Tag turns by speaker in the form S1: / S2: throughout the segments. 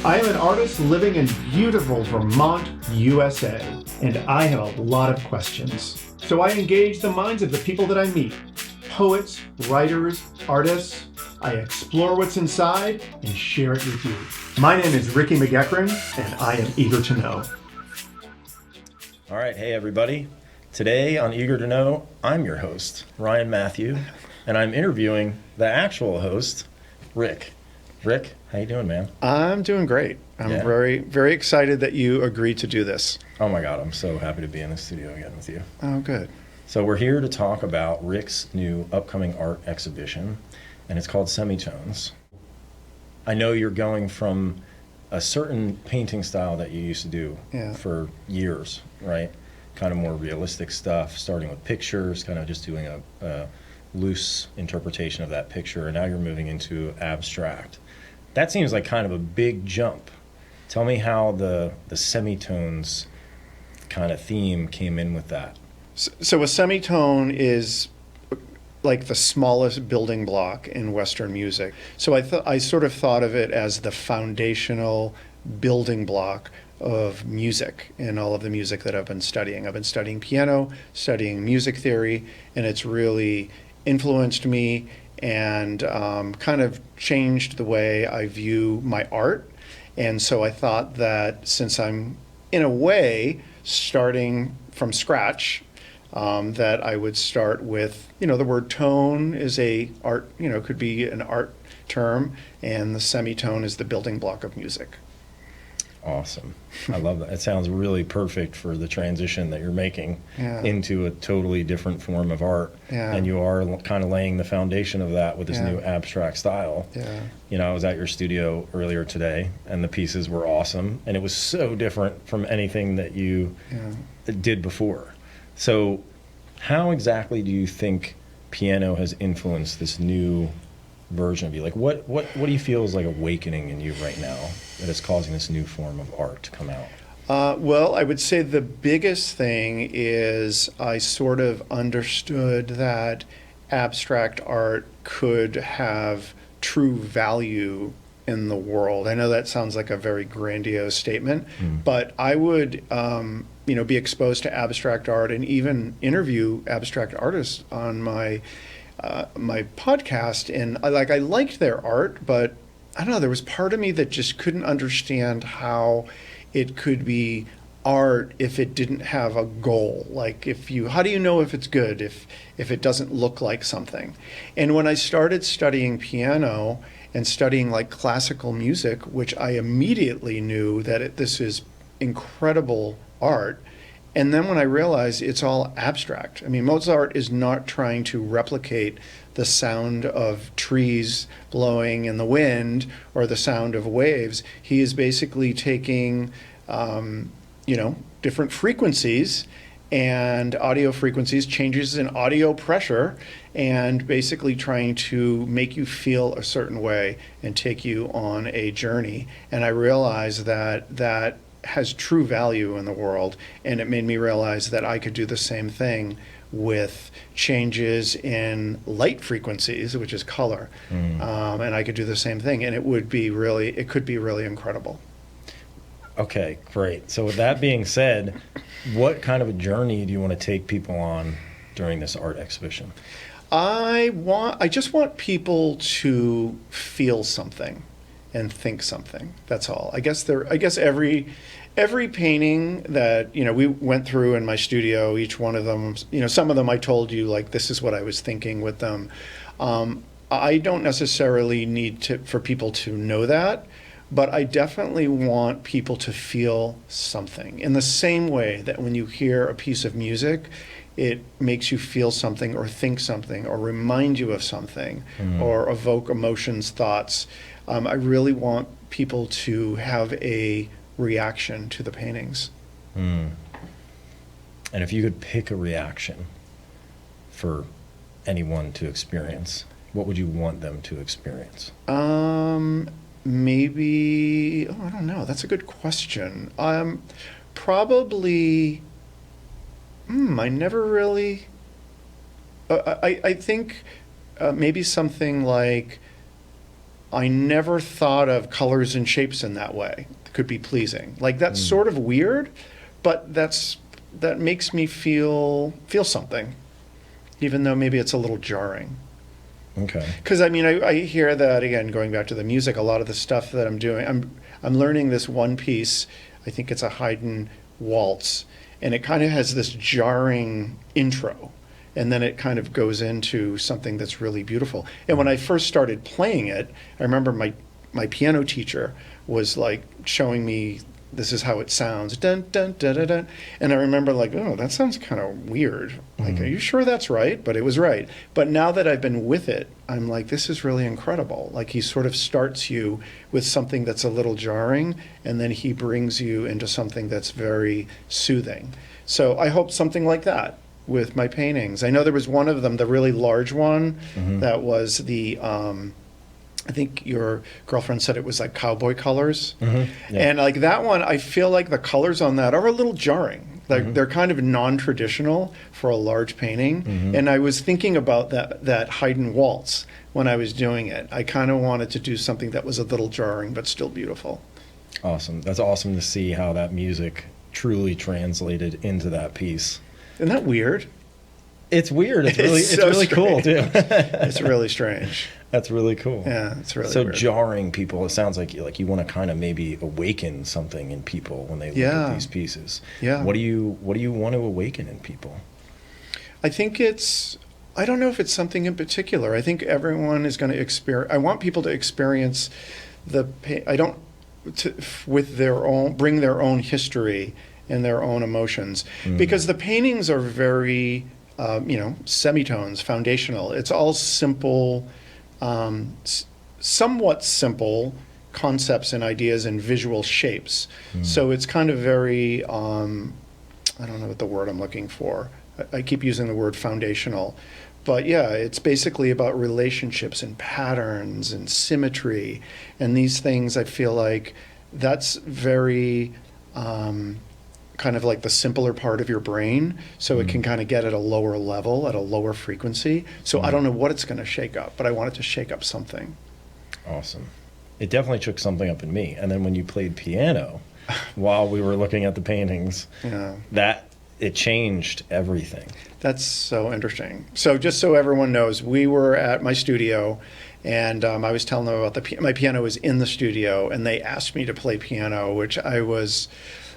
S1: I am an artist living in beautiful Vermont, USA, and I have a lot of questions. So I engage the minds of the people that I meet. Poets, writers, artists. I explore what's inside and share it with you. My name is Ricky McGeckran, and I am eager to know.
S2: All right, hey everybody. Today on Eager to Know, I'm your host, Ryan Matthew, and I'm interviewing the actual host, Rick. Rick, how you doing, man?
S3: I'm doing great. I'm very, very excited that you agreed to do this.
S2: Oh my God, I'm so happy to be in the studio again with you.
S3: Oh, good.
S2: So we're here to talk about Rick's new upcoming art exhibition, and it's called Semitones. I know you're going from a certain painting style that you used to do for years, right? Kind of more realistic stuff, starting with pictures, kind of just doing a loose interpretation of that picture, and now you're moving into abstract. That seems like kind of a big jump. Tell me how the semitones kind of theme came in with that.
S3: So a semitone is like the smallest building block in Western music. So I sort of thought of it as the foundational building block of music and all of the music that I've been studying. I've been studying piano, studying music theory, and it's really influenced me and kind of changed the way I view my art. And so I thought that since I'm, in a way, starting from scratch, that I would start with, the word tone is a art, could be an art term, and the semitone is the building block of music.
S2: Awesome. I love that. It sounds really perfect for the transition that you're making into a totally different form of art.
S3: Yeah.
S2: And you are kind of laying the foundation of that with this new abstract style.
S3: Yeah.
S2: I was at your studio earlier today, and the pieces were awesome, and it was so different from anything that you did before. So how exactly do you think piano has influenced this new version of you? Like what do you feel is like awakening in you right now that is causing this new form of art to come out?
S3: Well, I would say the biggest thing is I sort of understood that abstract art could have true value in the world. I know that sounds like a very grandiose statement, but I would be exposed to abstract art and even interview abstract artists on my podcast, and I liked their art, but I don't know, there was part of me that just couldn't understand how it could be art if it didn't have a goal. Like how do you know if it's good if it doesn't look like something? And when I started studying piano and studying like classical music, which I immediately knew that this is incredible art. And then when I realized it's all abstract. I mean, Mozart is not trying to replicate the sound of trees blowing in the wind or the sound of waves. He is basically taking, different frequencies and audio frequencies, changes in audio pressure, and basically trying to make you feel a certain way and take you on a journey. And I realized that has true value in the world, and it made me realize that I could do the same thing with changes in light frequencies, which is color, and I could do the same thing, and it could be really incredible.
S2: Okay, great. So with that being said, what kind of a journey do you want to take people on during this art exhibition?
S3: I just want people to feel something and think something. That's all. I guess every painting that we went through in my studio, each one of them, some of them I told you like this is what I was thinking with them. I don't necessarily need for people to know that, but I definitely want people to feel something in the same way that when you hear a piece of music, it makes you feel something or think something or remind you of something or evoke emotions, thoughts. I really want people to have a reaction to the paintings.
S2: And if you could pick a reaction for anyone to experience, what would you want them to experience?
S3: Maybe, I don't know. That's a good question. Probably, I never really, I think maybe something like I never thought of colors and shapes in that way. It could be pleasing. Like that's sort of weird, but that makes me feel something, even though maybe it's a little jarring.
S2: Okay.
S3: Because I mean, I hear that again. Going back to the music, a lot of the stuff that I'm doing, I'm learning this one piece. I think it's a Haydn waltz, and it kind of has this jarring intro, and then it kind of goes into something that's really beautiful. And when I first started playing it, I remember my piano teacher was like showing me, this is how it sounds, dun dun dun dun dun. And I remember like, oh, that sounds kind of weird. Like, are you sure that's right? But it was right. But now that I've been with it, I'm like, this is really incredible. Like he sort of starts you with something that's a little jarring, and then he brings you into something that's very soothing. So I hope something like that with my paintings. I know there was one of them, the really large one, that was the I think your girlfriend said it was like cowboy colors. Yeah. And like that one, I feel like the colors on that are a little jarring. Like they're kind of non-traditional for a large painting. And I was thinking about that Haydn waltz when I was doing it. I kind of wanted to do something that was a little jarring but still beautiful.
S2: Awesome. That's awesome to see how that music truly translated into that piece.
S3: Isn't that weird?
S2: It's weird. It's really cool too.
S3: It's really strange.
S2: That's really cool.
S3: Yeah, it's really
S2: so
S3: weird.
S2: Jarring people. It sounds like you want to kind of maybe awaken something in people when they look at these pieces.
S3: Yeah.
S2: What do you want to awaken in people?
S3: I think I don't know if it's something in particular. I think everyone is going to experience. I want people to experience with their own, bring their own history and their own emotions, because the paintings are very semitones, foundational. It's all simple. Somewhat simple concepts and ideas and visual shapes. So it's kind of very, I don't know what the word I'm looking for. I keep using the word foundational. But yeah, it's basically about relationships and patterns and symmetry. And these things, I feel like that's very kind of like the simpler part of your brain, so it can kind of get at a lower level, at a lower frequency. So I don't know what it's going to shake up, but I want it to shake up something.
S2: Awesome. It definitely shook something up in me. And then when you played piano while we were looking at the paintings, it changed everything.
S3: That's so interesting. So just so everyone knows, we were at my studio, and I was telling them about my piano was in the studio, and they asked me to play piano, which I was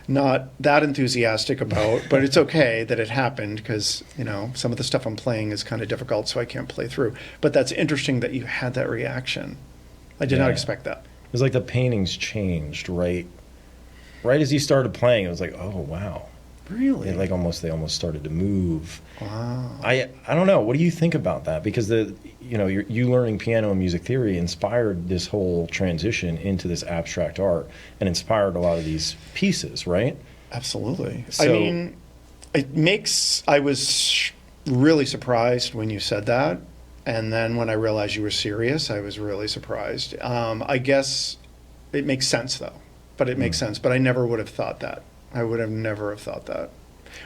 S3: not that enthusiastic about, but it's okay that it happened because, some of the stuff I'm playing is kind of difficult, so I can't play through. But that's interesting that you had that reaction. I did not expect that.
S2: It was like the paintings changed right as you started playing. It was like, oh, wow.
S3: Really?
S2: They almost started to move.
S3: Wow.
S2: I don't know. What do you think about that? Because you learning piano and music theory inspired this whole transition into this abstract art and inspired a lot of these pieces, right?
S3: Absolutely.
S2: So,
S3: I mean, I was really surprised when you said that. And then when I realized you were serious, I was really surprised. I guess it makes sense though, but it makes sense. But I never would have thought that. I would have never have thought that.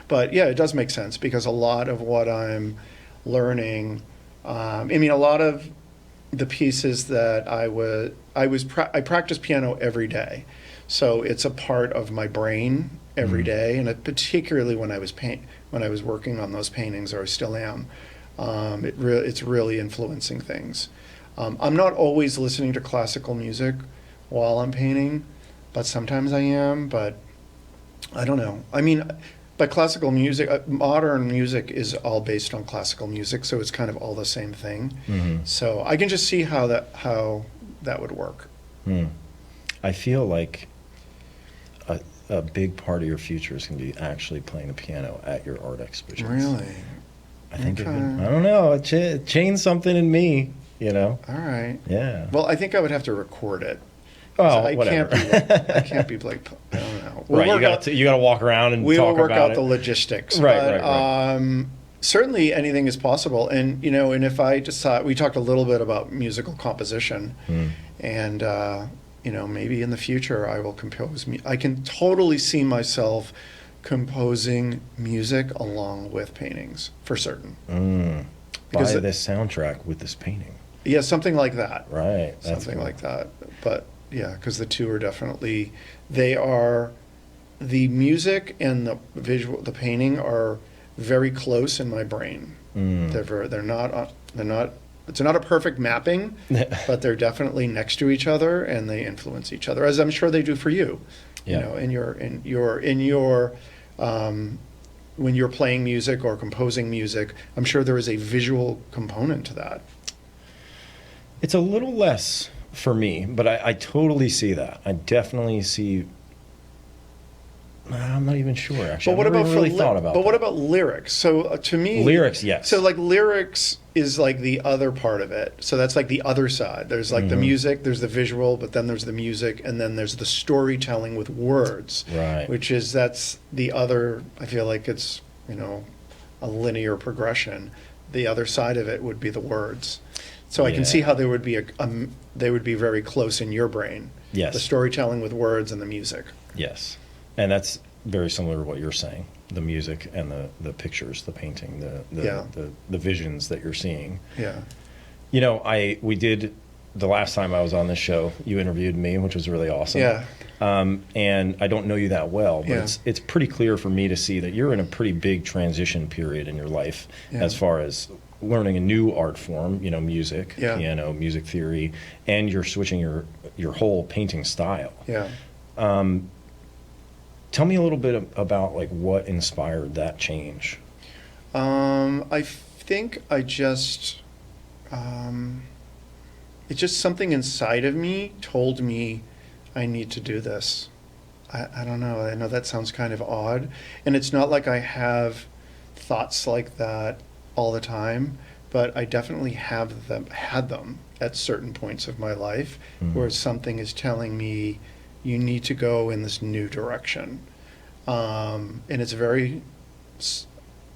S3: But yeah, it does make sense because a lot of what I'm learning, a lot of the pieces that I practice piano every day. So it's a part of my brain every day, and particularly when I was working on those paintings, or I still am, it's really influencing things. I'm not always listening to classical music while I'm painting, but sometimes I am, but I don't know. I mean, by classical music, modern music is all based on classical music, so it's kind of all the same thing. So I can just see how that would work.
S2: I feel like a big part of your future is going to be actually playing the piano at your art exhibitions.
S3: Really?
S2: I think I don't know. It changed something in me,
S3: All right.
S2: Yeah.
S3: Well, I think I would have to record it.
S2: Oh, whatever.
S3: I can't be like, I don't know.
S2: Right, you got to walk around and talk about it.
S3: We will work out the logistics.
S2: Right.
S3: Certainly anything is possible. And, and if I decide, we talked a little bit about musical composition, and, maybe in the future I will compose. I can totally see myself composing music along with paintings, for certain.
S2: Buy this soundtrack with this painting.
S3: Yeah, something like that.
S2: Right. That's
S3: Something
S2: cool.
S3: like that. But yeah, because the two are definitely, they are, the music and the visual, the painting are very close in my brain. They're not, it's not a perfect mapping, but they're definitely next to each other and they influence each other, as I'm sure they do for you.
S2: Yeah.
S3: You know, in your when you're playing music or composing music, I'm sure there is a visual component to that.
S2: It's a little less for me, but I totally see that. I definitely see. I'm not even sure, actually.
S3: But what
S2: I've never
S3: about
S2: even really thought about
S3: But what
S2: that.
S3: about lyrics? So to me,
S2: Lyrics, yes.
S3: So like lyrics is like the other part of it. So that's like the other side. There's like the music, there's the visual, but then there's the music, and then there's the storytelling with words.
S2: Right.
S3: That's the other. I feel like it's, you know, a linear progression. The other side of it would be the words. So I can see how there would be they would be very close in your brain.
S2: Yes.
S3: The storytelling with words and the music.
S2: Yes. And that's very similar to what you're saying. The music and the pictures, the painting, the visions that you're seeing.
S3: Yeah.
S2: You know, we did, the last time I was on this show, you interviewed me, which was really awesome.
S3: Yeah.
S2: And I don't know you that well, but
S3: Yeah.
S2: it's pretty clear for me to see that you're in a pretty big transition period in your life
S3: Yeah.
S2: as far as learning a new art form, you know, music,
S3: Yeah.
S2: piano, music theory, and you're switching your whole painting style.
S3: Yeah.
S2: Tell me a little bit about like what inspired that change.
S3: I think it's just something inside of me told me I need to do this. I don't know. I know that sounds kind of odd. And it's not like I have thoughts like that all the time, but I definitely had them at certain points of my life where something is telling me you need to go in this new direction. And it's very,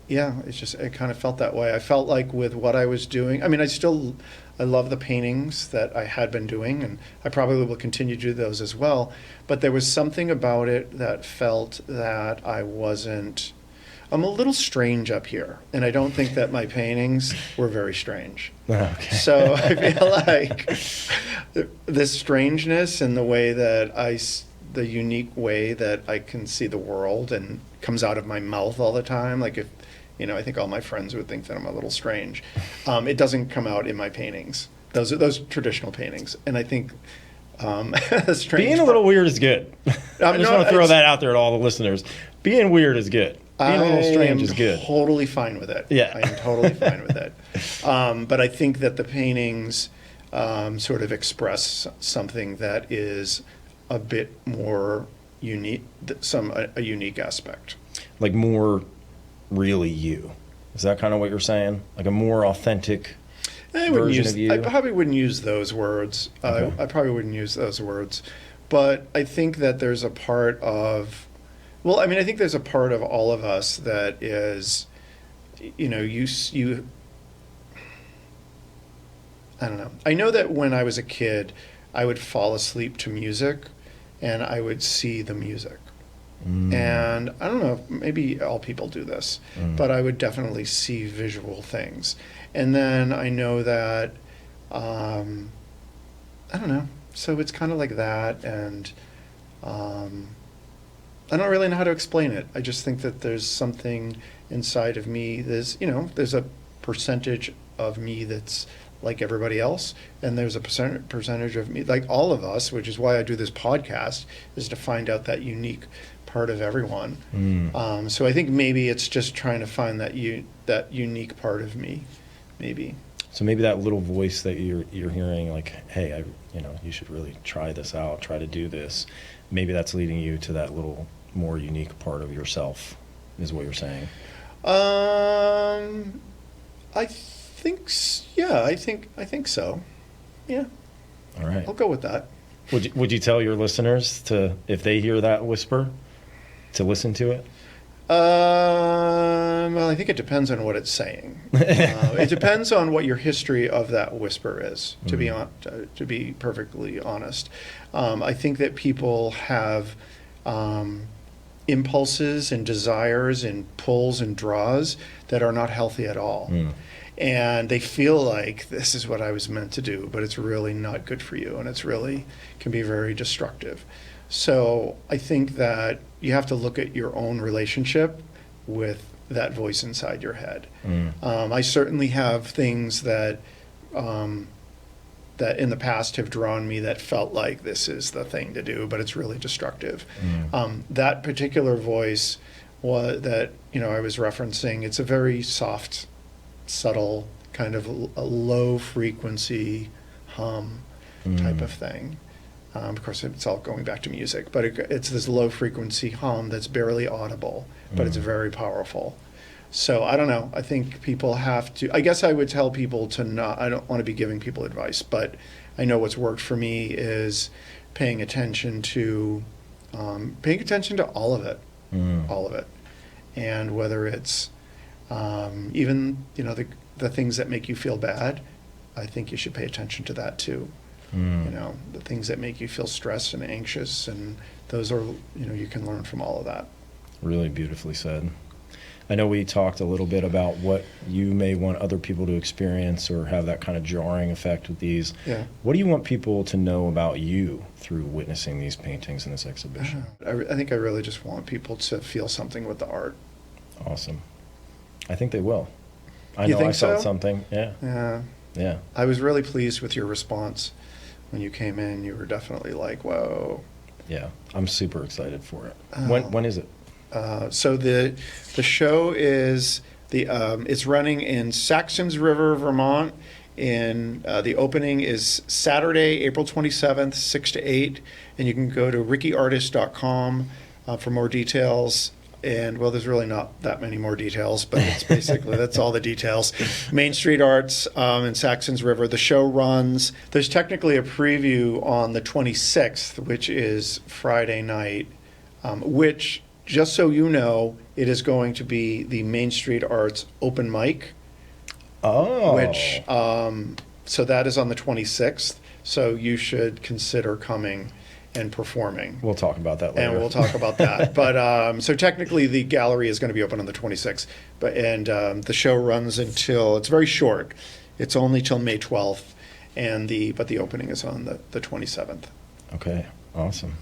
S3: it kind of felt that way. I felt like with what I was doing, I mean, I love the paintings that I had been doing, and I probably will continue to do those as well. But there was something about it that felt that I'm a little strange up here, and I don't think that my paintings were very strange.
S2: Okay.
S3: So I feel like this strangeness and the way that the unique way that I can see the world and comes out of my mouth all the time. Like if, you know, I think all my friends would think that I'm a little strange. It doesn't come out in my paintings. Those traditional paintings, and I think strange.
S2: Being a little weird is good. I just want to throw that out there to all the listeners. Being weird is good. Being a little strange is good.
S3: Totally fine with it.
S2: Yeah.
S3: I am totally fine with it. But I think that the paintings sort of express something that is a bit more unique, a unique aspect.
S2: Like more really you. Is that kind of what you're saying? Like a more authentic version of you?
S3: I probably wouldn't use those words.
S2: Okay.
S3: I probably wouldn't use those words. But I think that there's a part of, I think there's a part of all of us that is, you know, I don't know. I know that when I was a kid, I would fall asleep to music and I would see the music. And I don't know, maybe all people do this, but I would definitely see visual things. And then I know that, I don't know, so it's kind of like that, and I don't really know how to explain it. I just think that there's something inside of me, there's a percentage of me that's like everybody else, and there's a percentage of me, like all of us, which is why I do this podcast, is to find out that unique part of everyone. So I think maybe it's just trying to find that unique part of me, maybe.
S2: So maybe that little voice that you're hearing, like, hey, you should really try this out, try to do this. Maybe that's leading you to that little more unique part of yourself, is what you're saying.
S3: I think so. Yeah.
S2: All right.
S3: I'll go with that.
S2: Would you tell your listeners to, if they hear that whisper, to listen to it?
S3: Well, I think it depends on what it's saying. It depends on what your history of that whisper is, to be perfectly honest. I think that people have impulses and desires and pulls and draws that are not healthy at all. and they feel like this is what I was meant to do, but it's really not good for you, and it's really can be very destructive. So I think that you have to look at your own relationship with that voice inside your head. I certainly have things that that in the past have drawn me that felt like this is the thing to do, but it's really destructive. That particular voice that I was referencing, it's a very soft, subtle, kind of a low frequency hum type of thing. Of course, it's all going back to music, but it's this low frequency hum that's barely audible, but it's very powerful. So I don't know. I think people have to, I guess I would tell people to not, I don't want to be giving people advice, but I know what's worked for me is paying attention to all of it, all of it. And whether it's even, the things that make you feel bad, I think you should pay attention to that too. The things that make you feel stressed and anxious, and those are, you can learn from all of that.
S2: Really beautifully said. I know we talked a little bit about what you may want other people to experience or have that kind of jarring effect with these.
S3: Yeah.
S2: What do you want people to know about you through witnessing these paintings in this exhibition?
S3: I think I really just want people to feel something with the art.
S2: Awesome. I think they will. I
S3: You
S2: know
S3: think
S2: I felt
S3: so?
S2: something. Yeah.
S3: Yeah. I was really pleased with your response when you came in. You were definitely like, whoa.
S2: Yeah. I'm super excited for it.
S3: Oh.
S2: When is it?
S3: So the show is it's running in Saxons River, Vermont. The opening is Saturday, April 27th, 6 to 8, and you can go to rickyartist.com for more details. And well, there's really not that many more details, but it's basically that's all the details. Main Street Arts in Saxons River. The show runs. There's technically a preview on the 26th, which is Friday night, which, just so you know, it is going to be the Main Street Arts open mic.
S2: Oh.
S3: Which, so that is on the 26th. So you should consider coming and performing.
S2: We'll talk about that later.
S3: And we'll talk about that. But so technically the gallery is going to be open on the 26th. But the show runs until, it's very short. It's only till May 12th. But the opening is on the 27th.
S2: Okay. Awesome.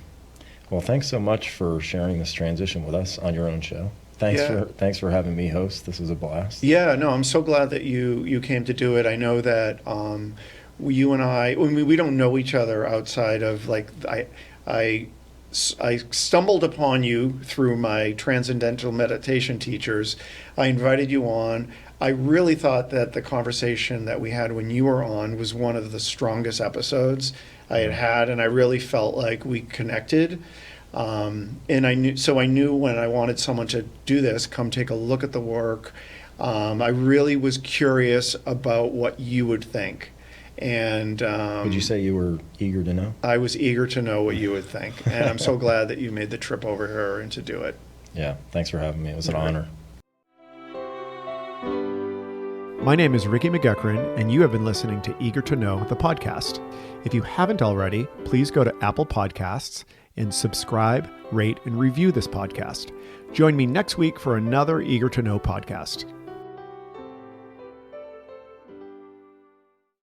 S2: Well, thanks so much for sharing this transition with us on your own show. Thanks for having me host. This was a blast.
S3: Yeah, no, I'm so glad that you came to do it. I know that you and I we don't know each other outside of I stumbled upon you through my transcendental meditation teachers. I invited you on. I really thought that the conversation that we had when you were on was one of the strongest episodes I had, and I really felt like we connected. And I knew when I wanted someone to do this, come take a look at the work. I really was curious about what you would think. And
S2: would you say you were eager to know?
S3: I was eager to know what you would think. And I'm so glad that you made the trip over here and to do it.
S2: Yeah, thanks for having me. It was an honor.
S1: My name is Ricky McGuckran, and you have been listening to Eager to Know, the podcast. If you haven't already, please go to Apple Podcasts and subscribe, rate, and review this podcast. Join me next week for another Eager to Know podcast.